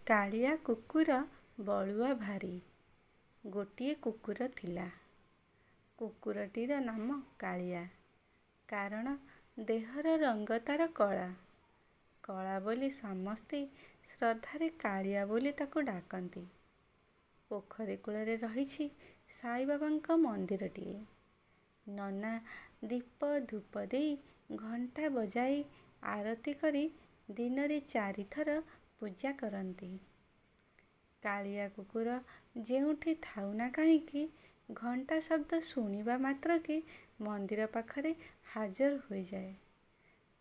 କାଳିଆ କୁକୁର ବଳୁଆ ଭାରି। ଗୋଟିଏ କୁକୁର ଥିଲା। କୁକୁରଟିର ନାମ କାଳିଆ। କାରଣ ଦେହର ରଙ୍ଗ ତାର କଳା। କଳା ବୋଲି ସମସ୍ତେ ଶ୍ରଦ୍ଧାରେ କାଳିଆ ବୋଲି ତାକୁ ଡାକନ୍ତି। ପୋଖରୀ କୂଳରେ ରହିଛି ସାଇବାବାଙ୍କ ମନ୍ଦିରଟିଏ। ନନା ଦୀପ ଧୂପ ଦେଇ ଘଣ୍ଟା ବଜାଇ ଆରତି କରି ଦିନରେ 4 ଥର ପୂଜା କରନ୍ତି। କାଳିଆ କୁକୁର ଯେଉଁଠି ଥାଉ ନା କାହିଁକି ଘଣ୍ଟା ଶବ୍ଦ ଶୁଣିବା ମାତ୍ରକେ ମନ୍ଦିର ପାଖରେ ହାଜର ହୋଇଯାଏ।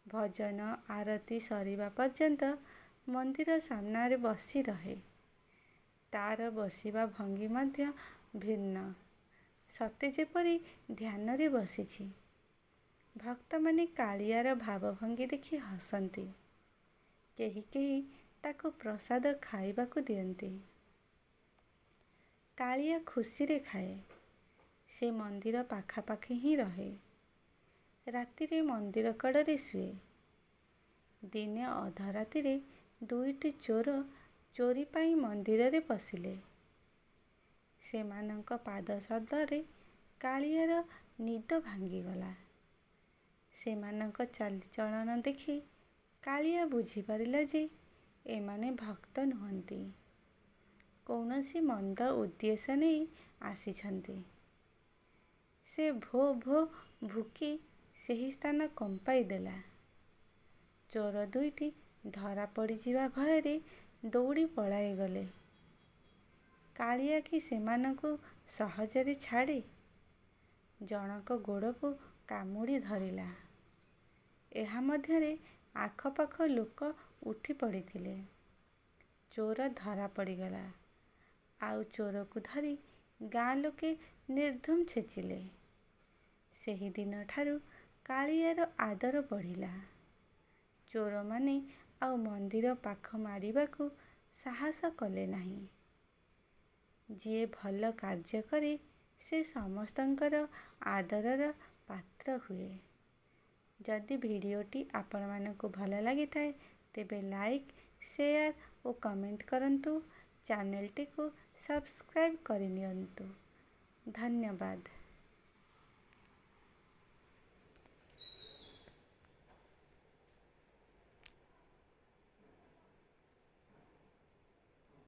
ଭଜନ ଆରତି ସରିବା ପର୍ଯ୍ୟନ୍ତ ମନ୍ଦିର ସାମ୍ନାରେ ବସି ରହେ। ତାର ବସିବା ଭଙ୍ଗୀ ମଧ୍ୟ ଭିନ୍ନ, ସତେ ଯେପରି ଧ୍ୟାନରେ ବସିଛି। ଭକ୍ତମାନେ କାଳିଆର ଭାବଭଙ୍ଗୀ ଦେଖି ହସନ୍ତି। କେହି କେହି ତାକୁ ପ୍ରସାଦ ଖାଇବାକୁ ଦିଅନ୍ତି। କାଳିଆ ଖୁସିରେ ଖାଏ। ସେ ମନ୍ଦିର ପାଖାପାଖି ହିଁ ରହେ। ରାତିରେ ମନ୍ଦିର କଡ଼ରେ ଶୁଏ। ଦିନେ ଅଧରାତିରେ 2ଟି ଚୋର ଚୋରି ପାଇଁ ମନ୍ଦିରରେ ପଶିଲେ। ସେମାନଙ୍କ ପାଦ ଶବ୍ଦରେ କାଳିଆର ନିଦ ଭାଙ୍ଗିଗଲା। ସେମାନଙ୍କ ଚାଲିଚଳନ ଦେଖି କାଳିଆ ବୁଝିପାରିଲା ଯେ ଏମାନେ ଭକ୍ତ ନୁହନ୍ତି, କୌଣସି ମନ୍ଦ ଉଦ୍ଦେଶ୍ୟ ନେଇ ଆସିଛନ୍ତି। ସେ ଭୋ ଭୋ ଭୁକି ସେହି ସ୍ଥାନ କମ୍ପାଇ ଦେଲା। ଚୋର 2ଟି ଧରା ପଡ଼ିଯିବା ଭୟରେ ଦୌଡ଼ି ପଳାଇଗଲେ। କାଳିଆ କି ସେମାନଙ୍କୁ ସହଜରେ ଛାଡ଼େ? ଜଣକ ଗୋଡ଼କୁ କାମୁଡ଼ି ଧରିଲା। ଏହା ମଧ୍ୟରେ ଆଖପାଖ ଲୋକ ଉଠି ପଡ଼ିଥିଲେ। ଚୋର ଧରା ପଡ଼ିଗଲା। ଆଉ ଚୋରକୁ ଧରି ଗାଁ ଲୋକେ ନିର୍ଧୁମ ଛେଚିଲେ। ସେହିଦିନଠାରୁ କାଳିଆର ଆଦର ବଢ଼ିଲା। ଚୋରମାନେ ଆଉ ମନ୍ଦିର ପାଖ ମାଡ଼ିବାକୁ ସାହସ କଲେ ନାହିଁ। ଯିଏ ଭଲ କାର୍ଯ୍ୟ କରେ ସେ ସମସ୍ତଙ୍କର ଆଦରର ପାତ୍ର ହୁଏ। ଯଦି ଭିଡ଼ିଓଟି ଆପଣମାନଙ୍କୁ ଭଲ ଲାଗିଥାଏ ତେବେ ଲାଇକ୍, ସେୟାର ଓ କମେଣ୍ଟ କରନ୍ତୁ। ଚ୍ୟାନେଲଟିକୁ ସବସ୍କ୍ରାଇବ୍ କରିନିଅନ୍ତୁ। ଧନ୍ୟବାଦ।